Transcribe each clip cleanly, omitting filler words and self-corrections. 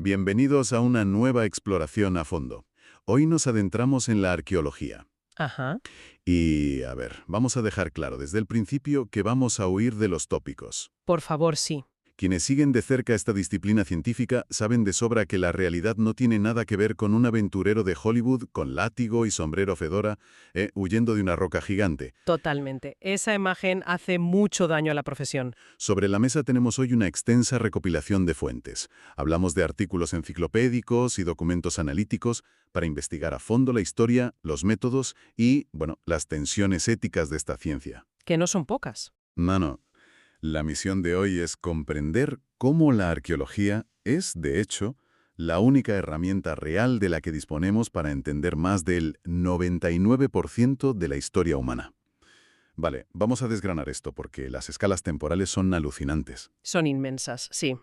Bienvenidos a una nueva exploración a fondo. Hoy nos adentramos en la arqueología. Ajá. Y, a ver, vamos a dejar claro desde el principio que vamos a huir de los tópicos. Por favor, sí. Quienes siguen de cerca esta disciplina científica saben de sobra que la realidad no tiene nada que ver con un aventurero de Hollywood con látigo y sombrero fedora, huyendo de una roca gigante. Totalmente. Esa imagen hace mucho daño a la profesión. Sobre la mesa tenemos hoy una extensa recopilación de fuentes. Hablamos de artículos enciclopédicos y documentos analíticos para investigar a fondo la historia, los métodos y, bueno, las tensiones éticas de esta ciencia. Que no son pocas. No. La misión de hoy es comprender cómo la arqueología es, de hecho, la única herramienta real de la que disponemos para entender más del 99% de la historia humana. Vale, vamos a desgranar esto porque las escalas temporales son alucinantes. Son inmensas, sí.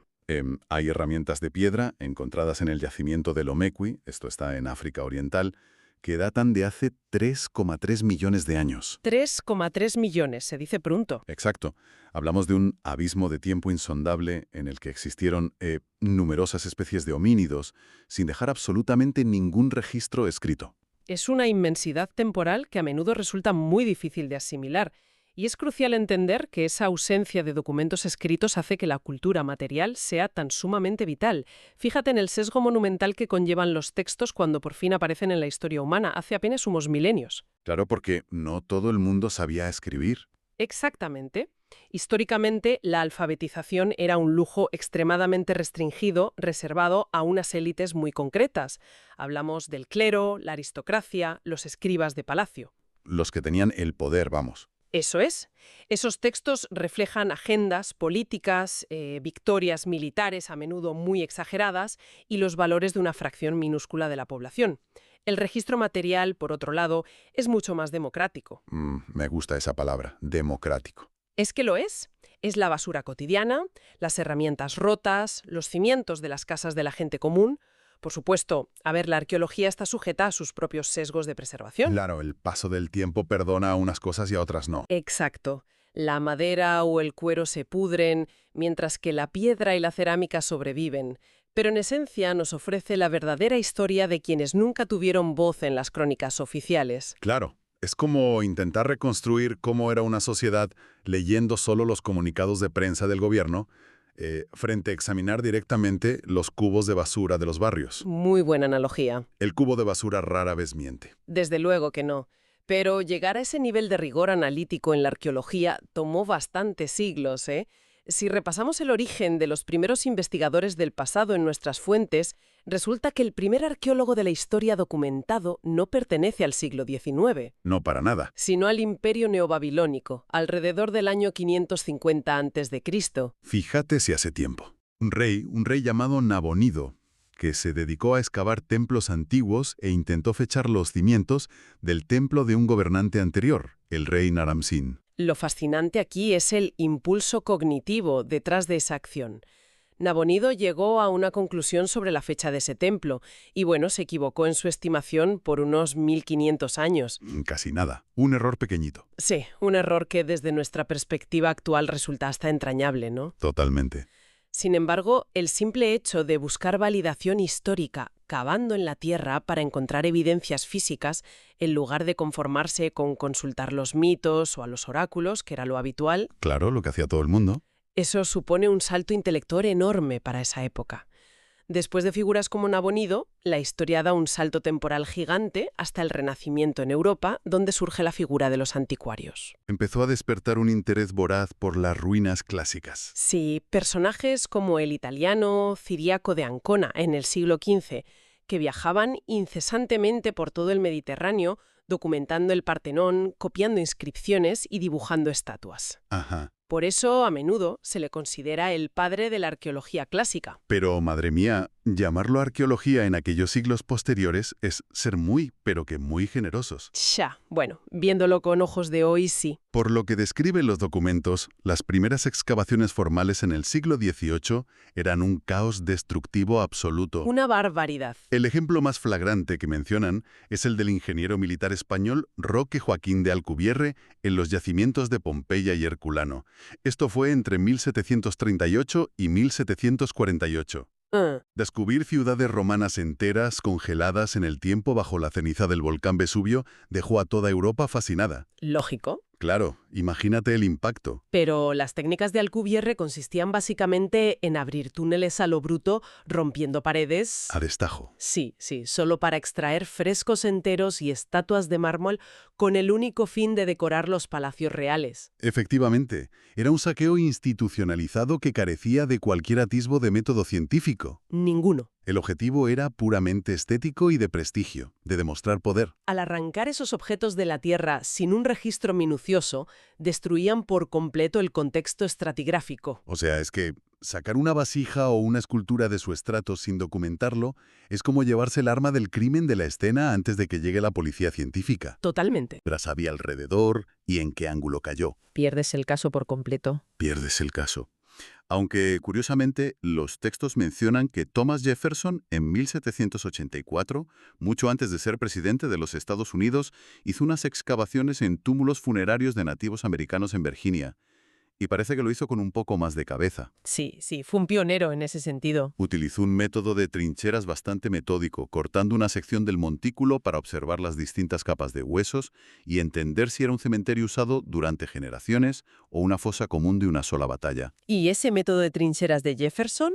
Hay herramientas de piedra encontradas en el yacimiento de Lomekwi, esto está en África Oriental, que datan de hace 3,3 millones de años. 3,3 millones, se dice pronto. Exacto. Hablamos de un abismo de tiempo insondable en el que existieron numerosas especies de homínidos, sin dejar absolutamente ningún registro escrito. Es una inmensidad temporal que a menudo resulta muy difícil de asimilar. Y es crucial entender que esa ausencia de documentos escritos hace que la cultura material sea tan sumamente vital. Fíjate en el sesgo monumental que conllevan los textos cuando por fin aparecen en la historia humana, hace apenas unos milenios. Claro, porque no todo el mundo sabía escribir. Exactamente. Históricamente, la alfabetización era un lujo extremadamente restringido, reservado a unas élites muy concretas. Hablamos del clero, la aristocracia, los escribas de palacio. Los que tenían el poder, vamos. Eso es. Esos textos reflejan agendas políticas, victorias militares a menudo muy exageradas y los valores de una fracción minúscula de la población. El registro material, por otro lado, es mucho más democrático. Me gusta esa palabra, democrático. ¿Es que lo es? Es la basura cotidiana, las herramientas rotas, los cimientos de las casas de la gente común. Por supuesto, la arqueología está sujeta a sus propios sesgos de preservación. Claro, el paso del tiempo perdona a unas cosas y a otras no. Exacto. La madera o el cuero se pudren, mientras que la piedra y la cerámica sobreviven. Pero en esencia nos ofrece la verdadera historia de quienes nunca tuvieron voz en las crónicas oficiales. Claro, es como intentar reconstruir cómo era una sociedad leyendo solo los comunicados de prensa del gobierno, frente a examinar directamente los cubos de basura de los barrios. Muy buena analogía. El cubo de basura rara vez miente. Desde luego que no. Pero llegar a ese nivel de rigor analítico en la arqueología tomó bastantes siglos, ¿eh? Si repasamos el origen de los primeros investigadores del pasado en nuestras fuentes, resulta que el primer arqueólogo de la historia documentado no pertenece al siglo XIX. No para nada. Sino al imperio neobabilónico, alrededor del año 550 a.C. Fíjate si hace tiempo. Un rey llamado Nabonido, que se dedicó a excavar templos antiguos e intentó fechar los cimientos del templo de un gobernante anterior, el rey Naram-Sin. Lo fascinante aquí es el impulso cognitivo detrás de esa acción. Nabonido llegó a una conclusión sobre la fecha de ese templo y, se equivocó en su estimación por unos 1500 años. Casi nada. Un error pequeñito. Sí, un error que desde nuestra perspectiva actual resulta hasta entrañable, ¿no? Totalmente. Sin embargo, el simple hecho de buscar validación histórica cavando en la tierra para encontrar evidencias físicas, en lugar de conformarse con consultar los mitos o a los oráculos, que era lo habitual. Claro, lo que hacía todo el mundo. Eso supone un salto intelectual enorme para esa época. Después de figuras como Nabonido, la historia da un salto temporal gigante hasta el Renacimiento en Europa, donde surge la figura de los anticuarios. Empezó a despertar un interés voraz por las ruinas clásicas. Sí, personajes como el italiano Ciriaco de Ancona en el siglo XV, que viajaban incesantemente por todo el Mediterráneo, documentando el Partenón, copiando inscripciones y dibujando estatuas. Ajá. Por eso, a menudo, se le considera el padre de la arqueología clásica. Pero, madre mía, llamarlo arqueología en aquellos siglos posteriores es ser muy, pero que muy generosos. Viéndolo con ojos de hoy, sí. Por lo que describen los documentos, las primeras excavaciones formales en el siglo XVIII eran un caos destructivo absoluto. Una barbaridad. El ejemplo más flagrante que mencionan es el del ingeniero militar español Roque Joaquín de Alcubierre en los yacimientos de Pompeya y Herculano. Esto fue entre 1738 y 1748. Ah, Descubrir ciudades romanas enteras congeladas en el tiempo bajo la ceniza del volcán Vesubio dejó a toda Europa fascinada. lógico. Claro, imagínate el impacto. Pero las técnicas de Alcubierre consistían básicamente en abrir túneles a lo bruto, rompiendo paredes. A destajo. Sí, sí, solo para extraer frescos enteros y estatuas de mármol con el único fin de decorar los palacios reales. Efectivamente, era un saqueo institucionalizado que carecía de cualquier atisbo de método científico. Ninguno. El objetivo era puramente estético y de prestigio, de demostrar poder. Al arrancar esos objetos de la Tierra sin un registro minucioso, destruían por completo el contexto estratigráfico. O sea, es que sacar una vasija o una escultura de su estrato sin documentarlo es como llevarse el arma del crimen de la escena antes de que llegue la policía científica. Totalmente. Tras había alrededor y en qué ángulo cayó. Pierdes el caso por completo. Pierdes el caso. Aunque, curiosamente, los textos mencionan que Thomas Jefferson, en 1784, mucho antes de ser presidente de los Estados Unidos, hizo unas excavaciones en túmulos funerarios de nativos americanos en Virginia. Y parece que lo hizo con un poco más de cabeza. Sí, sí, fue un pionero en ese sentido. Utilizó un método de trincheras bastante metódico, cortando una sección del montículo para observar las distintas capas de huesos y entender si era un cementerio usado durante generaciones o una fosa común de una sola batalla. Y ese método de trincheras de Jefferson,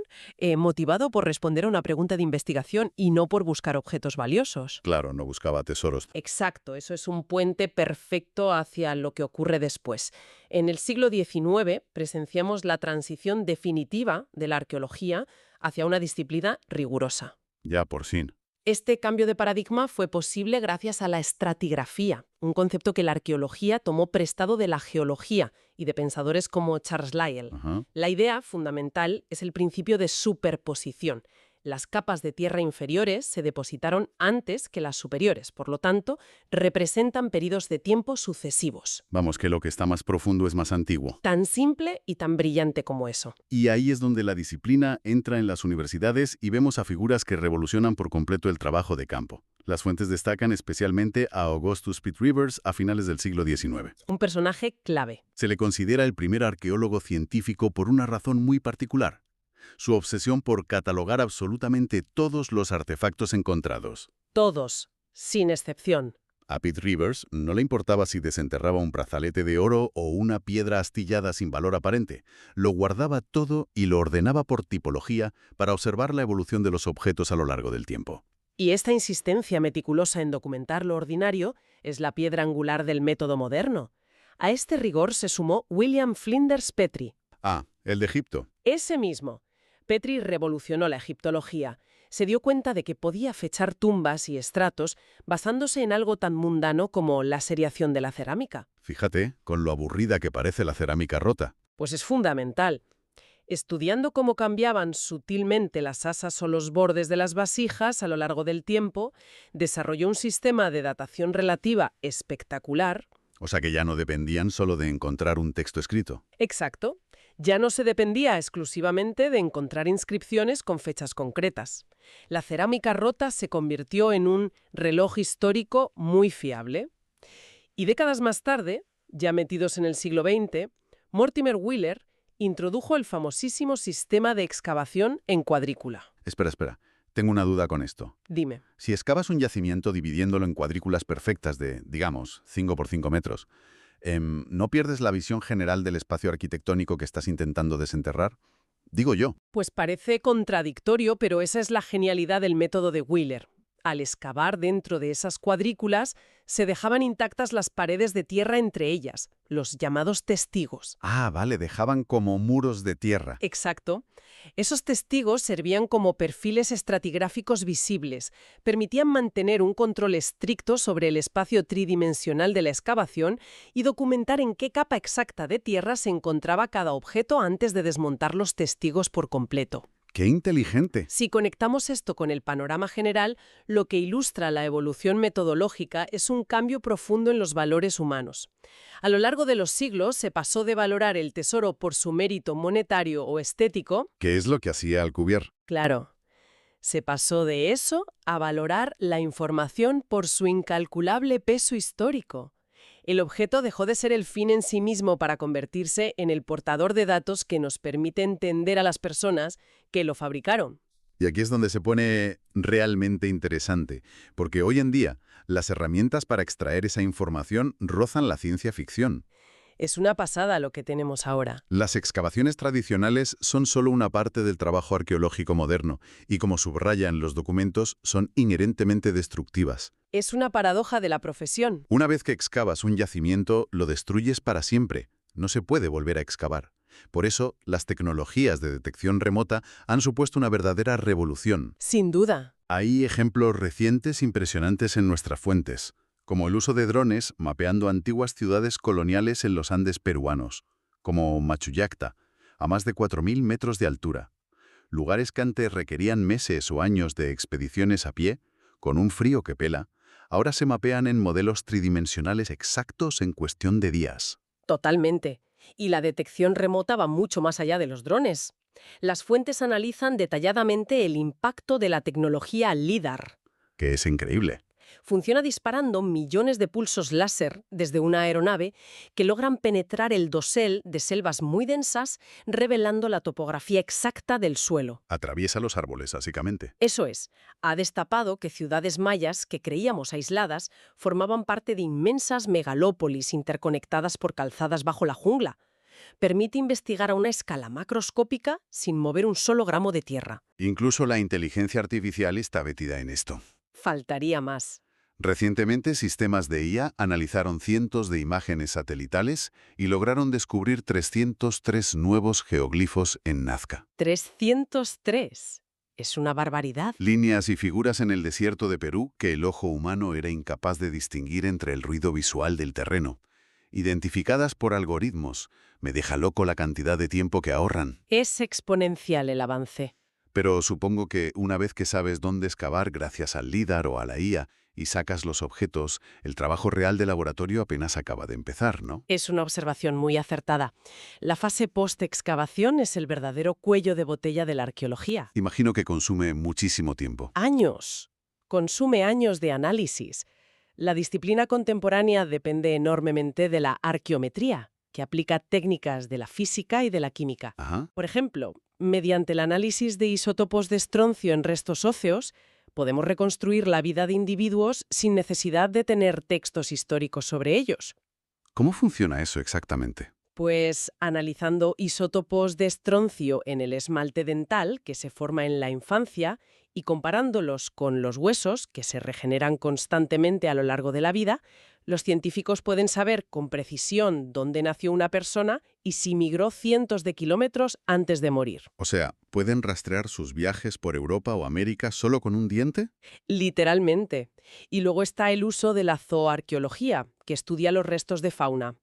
motivado por responder a una pregunta de investigación y no por buscar objetos valiosos. Claro, no buscaba tesoros. Exacto, eso es un puente perfecto hacia lo que ocurre después. En el siglo XIX presenciamos la transición definitiva de la arqueología hacia una disciplina rigurosa. Ya por fin. Este cambio de paradigma fue posible gracias a la estratigrafía, un concepto que la arqueología tomó prestado de la geología y de pensadores como Charles Lyell. Ajá. La idea fundamental es el principio de superposición. Las capas de tierra inferiores se depositaron antes que las superiores, por lo tanto, representan periodos de tiempo sucesivos. Vamos, que lo que está más profundo es más antiguo. Tan simple y tan brillante como eso. Y ahí es donde la disciplina entra en las universidades y vemos a figuras que revolucionan por completo el trabajo de campo. Las fuentes destacan especialmente a Augustus Pitt Rivers a finales del siglo XIX. Un personaje clave. Se le considera el primer arqueólogo científico por una razón muy particular: su obsesión por catalogar absolutamente todos los artefactos encontrados. Todos, sin excepción. A Pitt Rivers no le importaba si desenterraba un brazalete de oro o una piedra astillada sin valor aparente. Lo guardaba todo y lo ordenaba por tipología para observar la evolución de los objetos a lo largo del tiempo. Y esta insistencia meticulosa en documentar lo ordinario es la piedra angular del método moderno. A este rigor se sumó William Flinders Petrie. Ah, el de Egipto. Ese mismo. Petrie revolucionó la egiptología. Se dio cuenta de que podía fechar tumbas y estratos basándose en algo tan mundano como la seriación de la cerámica. Fíjate, con lo aburrida que parece la cerámica rota. Pues es fundamental. Estudiando cómo cambiaban sutilmente las asas o los bordes de las vasijas a lo largo del tiempo, desarrolló un sistema de datación relativa espectacular. O sea que ya no dependían solo de encontrar un texto escrito. Exacto. Ya no se dependía exclusivamente de encontrar inscripciones con fechas concretas. La cerámica rota se convirtió en un reloj histórico muy fiable. Y décadas más tarde, ya metidos en el siglo XX, Mortimer Wheeler introdujo el famosísimo sistema de excavación en cuadrícula. Espera. Tengo una duda con esto. Dime. Si excavas un yacimiento dividiéndolo en cuadrículas perfectas de, digamos, 5 por 5 metros, ¿no pierdes la visión general del espacio arquitectónico que estás intentando desenterrar? Digo yo. Pues parece contradictorio, pero esa es la genialidad del método de Wheeler. Al excavar dentro de esas cuadrículas, se dejaban intactas las paredes de tierra entre ellas, los llamados testigos. Ah, vale, dejaban como muros de tierra. Exacto. Esos testigos servían como perfiles estratigráficos visibles, permitían mantener un control estricto sobre el espacio tridimensional de la excavación y documentar en qué capa exacta de tierra se encontraba cada objeto antes de desmontar los testigos por completo. ¡Qué inteligente! Si conectamos esto con el panorama general, lo que ilustra la evolución metodológica es un cambio profundo en los valores humanos. A lo largo de los siglos se pasó de valorar el tesoro por su mérito monetario o estético. ¿Qué es lo que hacía Alcubierre? Claro, se pasó de eso a valorar la información por su incalculable peso histórico. El objeto dejó de ser el fin en sí mismo para convertirse en el portador de datos que nos permite entender a las personas que lo fabricaron. Y aquí es donde se pone realmente interesante, porque hoy en día las herramientas para extraer esa información rozan la ciencia ficción. Es una pasada lo que tenemos ahora. Las excavaciones tradicionales son solo una parte del trabajo arqueológico moderno, y como subrayan los documentos, son inherentemente destructivas. Es una paradoja de la profesión. Una vez que excavas un yacimiento, lo destruyes para siempre. No se puede volver a excavar. Por eso, las tecnologías de detección remota han supuesto una verdadera revolución. Sin duda. Hay ejemplos recientes impresionantes en nuestras fuentes, como el uso de drones mapeando antiguas ciudades coloniales en los Andes peruanos, como Machuyacta, a más de 4.000 metros de altura. Lugares que antes requerían meses o años de expediciones a pie, con un frío que pela, ahora se mapean en modelos tridimensionales exactos en cuestión de días. Totalmente. Y la detección remota va mucho más allá de los drones. Las fuentes analizan detalladamente el impacto de la tecnología LIDAR. Que es increíble. Funciona disparando millones de pulsos láser desde una aeronave que logran penetrar el dosel de selvas muy densas, revelando la topografía exacta del suelo. Atraviesa los árboles, básicamente. Eso es, ha destapado que ciudades mayas que creíamos aisladas formaban parte de inmensas megalópolis interconectadas por calzadas bajo la jungla. Permite investigar a una escala macroscópica sin mover un solo gramo de tierra. Incluso la inteligencia artificial está metida en esto. Faltaría más. Recientemente, sistemas de IA analizaron cientos de imágenes satelitales y lograron descubrir 303 nuevos geoglifos en Nazca. 303. Es una barbaridad. Líneas y figuras en el desierto de Perú que el ojo humano era incapaz de distinguir entre el ruido visual del terreno. Identificadas por algoritmos. Me deja loco la cantidad de tiempo que ahorran. Es exponencial el avance. Pero supongo que una vez que sabes dónde excavar gracias al LIDAR o a la IA y sacas los objetos, el trabajo real de laboratorio apenas acaba de empezar, ¿no? Es una observación muy acertada. La fase post-excavación es el verdadero cuello de botella de la arqueología. Imagino que consume muchísimo tiempo. Años. Consume años de análisis. La disciplina contemporánea depende enormemente de la arqueometría, que aplica técnicas de la física y de la química. Ajá. Por ejemplo, mediante el análisis de isótopos de estroncio en restos óseos, podemos reconstruir la vida de individuos sin necesidad de tener textos históricos sobre ellos. ¿Cómo funciona eso exactamente? Pues analizando isótopos de estroncio en el esmalte dental que se forma en la infancia y comparándolos con los huesos que se regeneran constantemente a lo largo de la vida, los científicos pueden saber con precisión dónde nació una persona y si migró cientos de kilómetros antes de morir. O sea, ¿pueden rastrear sus viajes por Europa o América solo con un diente? Literalmente. Y luego está el uso de la zooarqueología, que estudia los restos de fauna.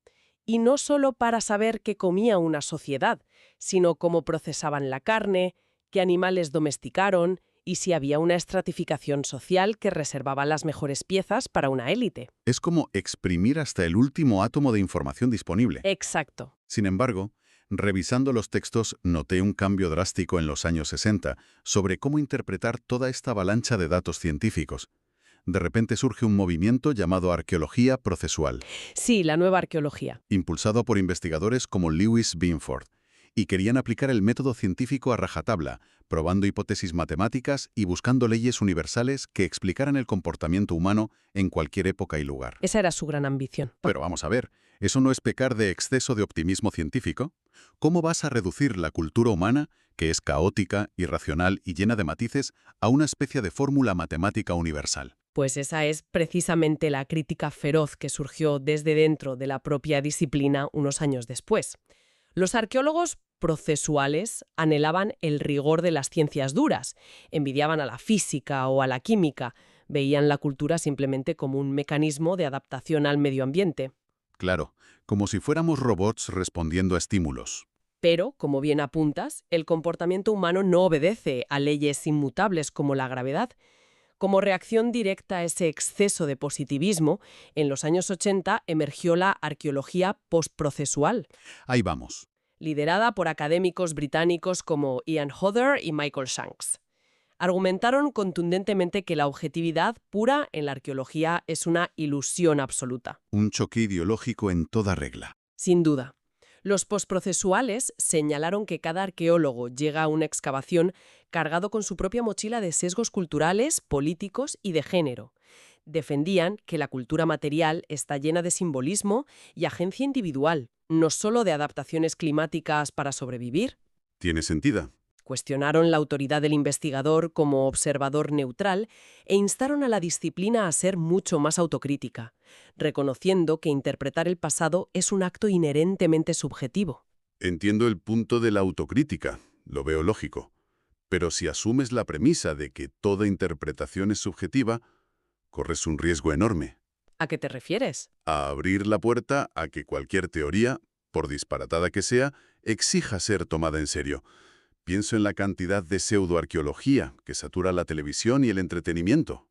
Y no solo para saber qué comía una sociedad, sino cómo procesaban la carne, qué animales domesticaron y si había una estratificación social que reservaba las mejores piezas para una élite. Es como exprimir hasta el último átomo de información disponible. Exacto. Sin embargo, revisando los textos, noté un cambio drástico en los años 60 sobre cómo interpretar toda esta avalancha de datos científicos. De repente surge un movimiento llamado arqueología procesual, Sí, la nueva arqueología. impulsado por investigadores como Lewis Binford, y querían aplicar el método científico a rajatabla, probando hipótesis matemáticas y buscando leyes universales que explicaran el comportamiento humano en cualquier época y lugar. Esa era su gran ambición. Pero vamos a ver, ¿eso no es pecar de exceso de optimismo científico? ¿Cómo vas a reducir la cultura humana, que es caótica, irracional y llena de matices, a una especie de fórmula matemática universal? Pues esa es precisamente la crítica feroz que surgió desde dentro de la propia disciplina unos años después. Los arqueólogos procesuales anhelaban el rigor de las ciencias duras, envidiaban a la física o a la química, veían la cultura simplemente como un mecanismo de adaptación al medio ambiente. Claro, como si fuéramos robots respondiendo a estímulos. Pero, como bien apuntas, el comportamiento humano no obedece a leyes inmutables como la gravedad. Como reacción directa a ese exceso de positivismo, en los años 80 emergió la arqueología postprocesual, Ahí vamos. liderada por académicos británicos como Ian Hodder y Michael Shanks. Argumentaron contundentemente que la objetividad pura en la arqueología es una ilusión absoluta. Un choque ideológico en toda regla. Sin duda. Los postprocesuales señalaron que cada arqueólogo llega a una excavación cargado con su propia mochila de sesgos culturales, políticos y de género. Defendían que la cultura material está llena de simbolismo y agencia individual, no solo de adaptaciones climáticas para sobrevivir. Tiene sentido. Cuestionaron la autoridad del investigador como observador neutral e instaron a la disciplina a ser mucho más autocrítica, reconociendo que interpretar el pasado es un acto inherentemente subjetivo. Entiendo el punto de la autocrítica, lo veo lógico. Pero si asumes la premisa de que toda interpretación es subjetiva, corres un riesgo enorme. ¿A qué te refieres? A abrir la puerta a que cualquier teoría, por disparatada que sea, exija ser tomada en serio. Pienso en la cantidad de pseudoarqueología que satura la televisión y el entretenimiento.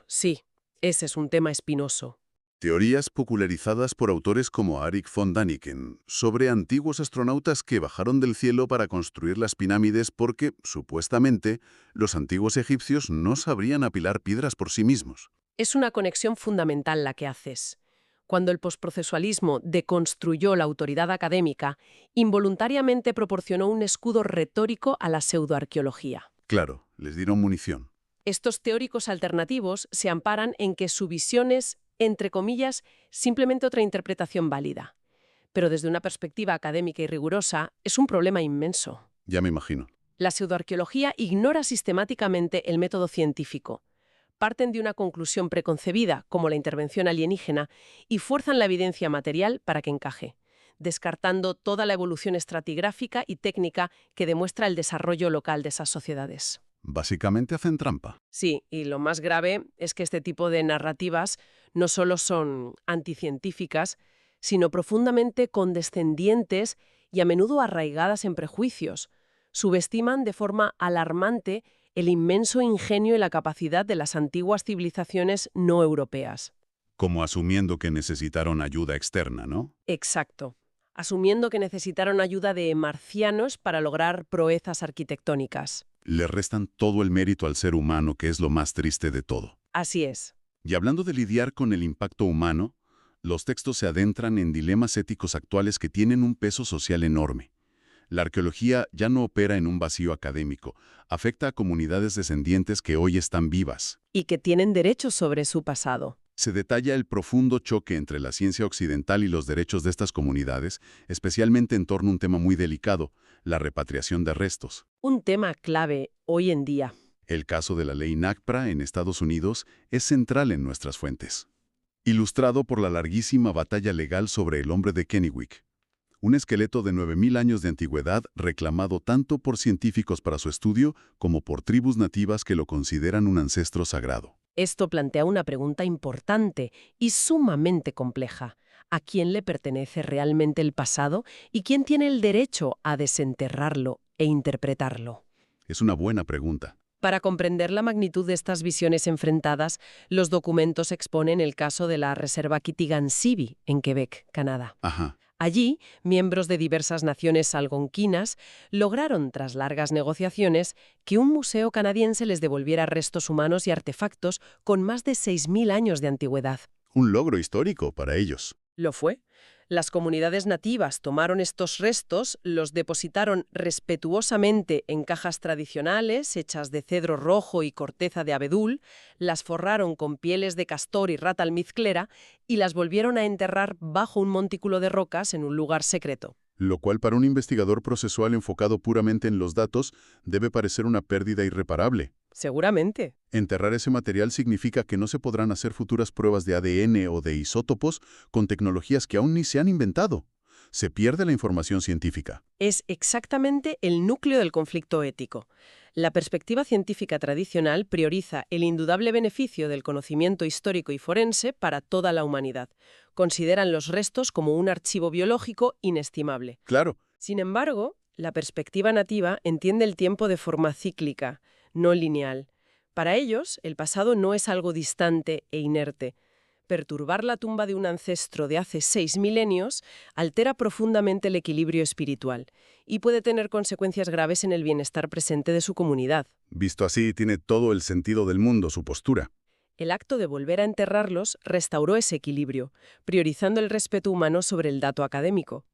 Sí, ese es un tema espinoso. Teorías popularizadas por autores como Arik von Daniken sobre antiguos astronautas que bajaron del cielo para construir las pirámides porque, supuestamente, los antiguos egipcios no sabrían apilar piedras por sí mismos. Es una conexión fundamental la que haces. Cuando el posprocesualismo deconstruyó la autoridad académica, involuntariamente proporcionó un escudo retórico a la pseudoarqueología. Claro, les dieron munición. Estos teóricos alternativos se amparan en que su visión es, entre comillas, simplemente otra interpretación válida. Pero desde una perspectiva académica y rigurosa, es un problema inmenso. Ya me imagino. La pseudoarqueología ignora sistemáticamente el método científico. Parten de una conclusión preconcebida, como la intervención alienígena, y fuerzan la evidencia material para que encaje, descartando toda la evolución estratigráfica y técnica que demuestra el desarrollo local de esas sociedades. Básicamente hacen trampa. Sí, y lo más grave es que este tipo de narrativas no solo son anticientíficas, sino profundamente condescendientes y a menudo arraigadas en prejuicios. Subestiman de forma alarmante el inmenso ingenio y la capacidad de las antiguas civilizaciones no europeas. Como asumiendo que necesitaron ayuda externa, ¿no? Exacto. Asumiendo que necesitaron ayuda de marcianos para lograr proezas arquitectónicas. Le restan todo el mérito al ser humano, que es lo más triste de todo. Así es. Y hablando de lidiar con el impacto humano, los textos se adentran en dilemas éticos actuales que tienen un peso social enorme. La arqueología ya no opera en un vacío académico, afecta a comunidades descendientes que hoy están vivas. Y que tienen derechos sobre su pasado. Se detalla el profundo choque entre la ciencia occidental y los derechos de estas comunidades, especialmente en torno a un tema muy delicado, la repatriación de restos. Un tema clave hoy en día. El caso de la ley NAGPRA en Estados Unidos es central en nuestras fuentes. Ilustrado por la larguísima batalla legal sobre el hombre de Kennewick. Un esqueleto de 9.000 años de antigüedad reclamado tanto por científicos para su estudio como por tribus nativas que lo consideran un ancestro sagrado. Esto plantea una pregunta importante y sumamente compleja. ¿A quién le pertenece realmente el pasado y quién tiene el derecho a desenterrarlo e interpretarlo? Es una buena pregunta. Para comprender la magnitud de estas visiones enfrentadas, los documentos exponen el caso de la Reserva Kitigan-Zibi, en Quebec, Canadá. Ajá. Allí, miembros de diversas naciones algonquinas lograron, tras largas negociaciones, que un museo canadiense les devolviera restos humanos y artefactos con más de 6.000 años de antigüedad. Un logro histórico para ellos. Lo fue. Las comunidades nativas tomaron estos restos, los depositaron respetuosamente en cajas tradicionales hechas de cedro rojo y corteza de abedul, las forraron con pieles de castor y rata almizclera y las volvieron a enterrar bajo un montículo de rocas en un lugar secreto. Lo cual para un investigador procesual enfocado puramente en los datos debe parecer una pérdida irreparable. Seguramente. Enterrar ese material significa que no se podrán hacer futuras pruebas de ADN o de isótopos con tecnologías que aún ni se han inventado. Se pierde la información científica. Es exactamente el núcleo del conflicto ético. La perspectiva científica tradicional prioriza el indudable beneficio del conocimiento histórico y forense para toda la humanidad. Consideran los restos como un archivo biológico inestimable. Claro. Sin embargo, la perspectiva nativa entiende el tiempo de forma cíclica, no lineal. Para ellos, el pasado no es algo distante e inerte. Perturbar la tumba de un ancestro de hace 6 milenios altera profundamente el equilibrio espiritual y puede tener consecuencias graves en el bienestar presente de su comunidad. Visto así, tiene todo el sentido del mundo su postura. El acto de volver a enterrarlos restauró ese equilibrio, priorizando el respeto humano sobre el dato académico.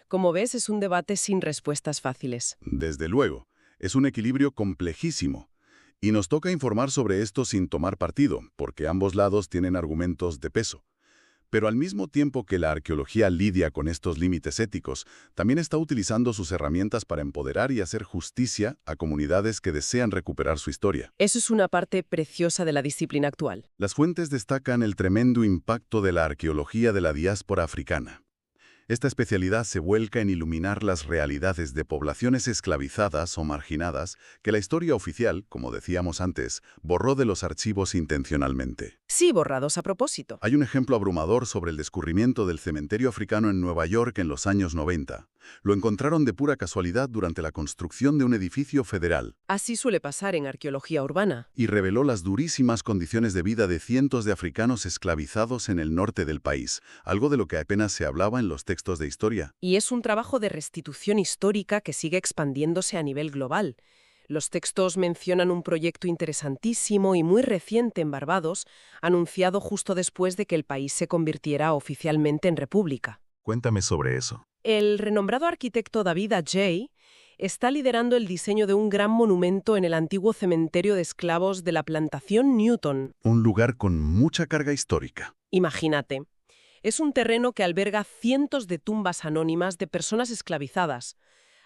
Como ves, es un debate sin respuestas fáciles. Desde luego, es un equilibrio complejísimo. Y nos toca informar sobre esto sin tomar partido, porque ambos lados tienen argumentos de peso. Pero al mismo tiempo que la arqueología lidia con estos límites éticos, también está utilizando sus herramientas para empoderar y hacer justicia a comunidades que desean recuperar su historia. Eso es una parte preciosa de la disciplina actual. Las fuentes destacan el tremendo impacto de la arqueología de la diáspora africana. Esta especialidad se vuelca en iluminar las realidades de poblaciones esclavizadas o marginadas que la historia oficial, como decíamos antes, borró de los archivos intencionalmente. Sí, borrados a propósito. Hay un ejemplo abrumador sobre el descubrimiento del cementerio africano en Nueva York en los años 90. Lo encontraron de pura casualidad durante la construcción de un edificio federal Así suele pasar en arqueología urbana. y reveló las durísimas condiciones de vida de cientos de africanos esclavizados en el norte del país, algo de lo que apenas se hablaba en los textos de historia. Y es un trabajo de restitución histórica que sigue expandiéndose a nivel global. Los textos mencionan un proyecto interesantísimo y muy reciente en Barbados, anunciado justo después de que el país se convirtiera oficialmente en república. Cuéntame sobre eso. El renombrado arquitecto David Adjaye está liderando el diseño de un gran monumento en el antiguo cementerio de esclavos de la plantación Newton. Un lugar con mucha carga histórica. Imagínate. Es un terreno que alberga cientos de tumbas anónimas de personas esclavizadas.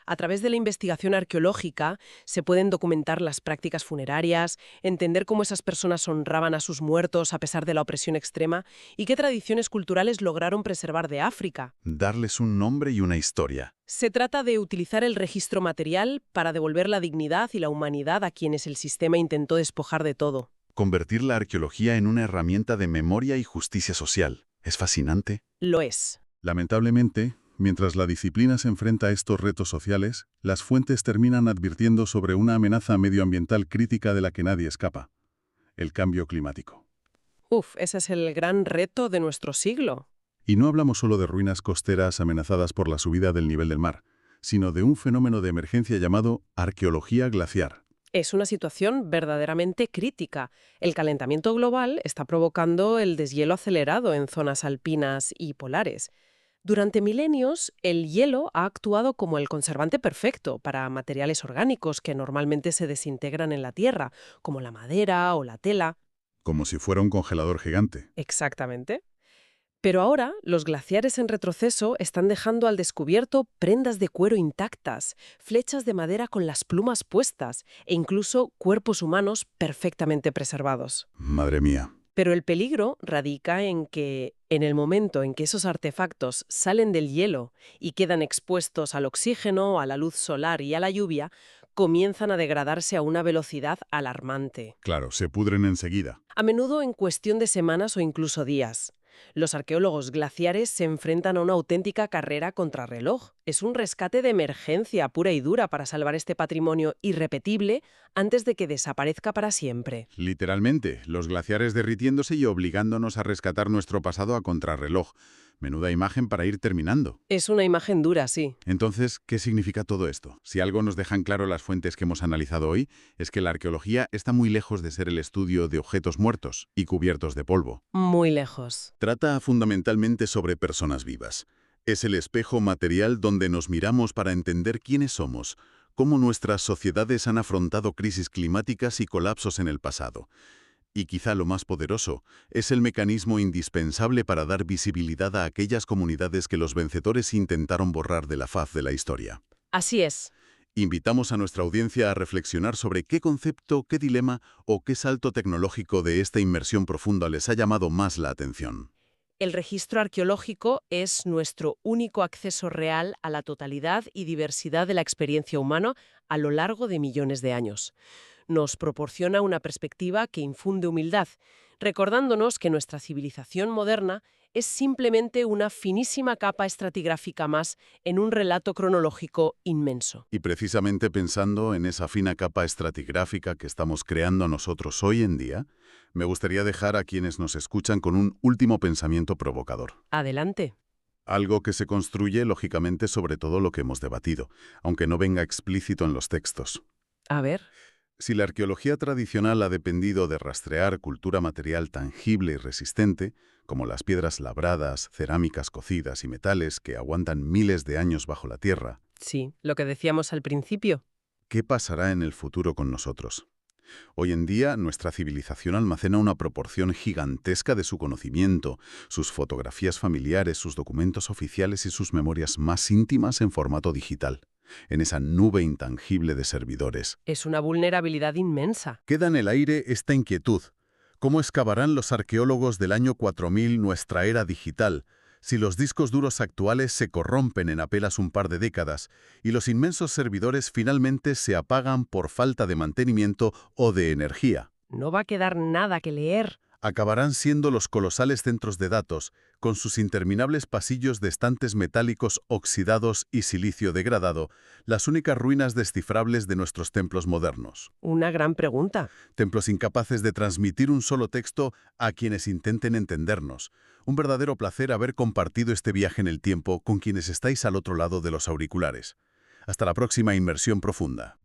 A través de la investigación arqueológica se pueden documentar las prácticas funerarias, entender cómo esas personas honraban a sus muertos a pesar de la opresión extrema y qué tradiciones culturales lograron preservar de África. Darles un nombre y una historia. Se trata de utilizar el registro material para devolver la dignidad y la humanidad a quienes el sistema intentó despojar de todo. Convertir la arqueología en una herramienta de memoria y justicia social. Es fascinante. Lo es. Lamentablemente, mientras la disciplina se enfrenta a estos retos sociales, las fuentes terminan advirtiendo sobre una amenaza medioambiental crítica de la que nadie escapa: el cambio climático. Ese es el gran reto de nuestro siglo. Y no hablamos solo de ruinas costeras amenazadas por la subida del nivel del mar, sino de un fenómeno de emergencia llamado arqueología glaciar. Es una situación verdaderamente crítica. El calentamiento global está provocando el deshielo acelerado en zonas alpinas y polares. Durante milenios, el hielo ha actuado como el conservante perfecto para materiales orgánicos que normalmente se desintegran en la Tierra, como la madera o la tela. Como si fuera un congelador gigante. Exactamente. Pero ahora, los glaciares en retroceso están dejando al descubierto prendas de cuero intactas, flechas de madera con las plumas puestas e incluso cuerpos humanos perfectamente preservados. Madre mía. Pero el peligro radica en que, en el momento en que esos artefactos salen del hielo y quedan expuestos al oxígeno, a la luz solar y a la lluvia, comienzan a degradarse a una velocidad alarmante. Claro, se pudren enseguida. A menudo en cuestión de semanas o incluso días. Los arqueólogos glaciares se enfrentan a una auténtica carrera contrarreloj. Es un rescate de emergencia pura y dura para salvar este patrimonio irrepetible antes de que desaparezca para siempre. Literalmente, los glaciares derritiéndose y obligándonos a rescatar nuestro pasado a contrarreloj. Menuda imagen para ir terminando. Es una imagen dura, sí. Entonces, ¿qué significa todo esto? Si algo nos dejan claro las fuentes que hemos analizado hoy, es que la arqueología está muy lejos de ser el estudio de objetos muertos y cubiertos de polvo. Muy lejos. Trata fundamentalmente sobre personas vivas. Es el espejo material donde nos miramos para entender quiénes somos, cómo nuestras sociedades han afrontado crisis climáticas y colapsos en el pasado. Y quizá lo más poderoso, es el mecanismo indispensable para dar visibilidad a aquellas comunidades que los vencedores intentaron borrar de la faz de la historia. Así es. Invitamos a nuestra audiencia a reflexionar sobre qué concepto, qué dilema o qué salto tecnológico de esta inmersión profunda les ha llamado más la atención. El registro arqueológico es nuestro único acceso real a la totalidad y diversidad de la experiencia humana a lo largo de millones de años. Nos proporciona una perspectiva que infunde humildad, recordándonos que nuestra civilización moderna es simplemente una finísima capa estratigráfica más en un relato cronológico inmenso. Y precisamente pensando en esa fina capa estratigráfica que estamos creando nosotros hoy en día, me gustaría dejar a quienes nos escuchan con un último pensamiento provocador. Adelante. Algo que se construye, lógicamente, sobre todo lo que hemos debatido, aunque no venga explícito en los textos. A ver. Si la arqueología tradicional ha dependido de rastrear cultura material tangible y resistente, como las piedras labradas, cerámicas cocidas y metales que aguantan miles de años bajo la tierra, Sí, lo que decíamos al principio. ¿qué pasará en el futuro con nosotros? Hoy en día, nuestra civilización almacena una proporción gigantesca de su conocimiento, sus fotografías familiares, sus documentos oficiales y sus memorias más íntimas en formato digital, en esa nube intangible de servidores. Es una vulnerabilidad inmensa. Queda en el aire esta inquietud. ¿Cómo excavarán los arqueólogos del año 4000 nuestra era digital, si los discos duros actuales se corrompen en apenas un par de décadas y los inmensos servidores finalmente se apagan por falta de mantenimiento o de energía? No va a quedar nada que leer. Acabarán siendo los colosales centros de datos, con sus interminables pasillos de estantes metálicos oxidados y silicio degradado, las únicas ruinas descifrables de nuestros templos modernos. Una gran pregunta. Templos incapaces de transmitir un solo texto a quienes intenten entendernos. Un verdadero placer haber compartido este viaje en el tiempo con quienes estáis al otro lado de los auriculares. Hasta la próxima inmersión profunda.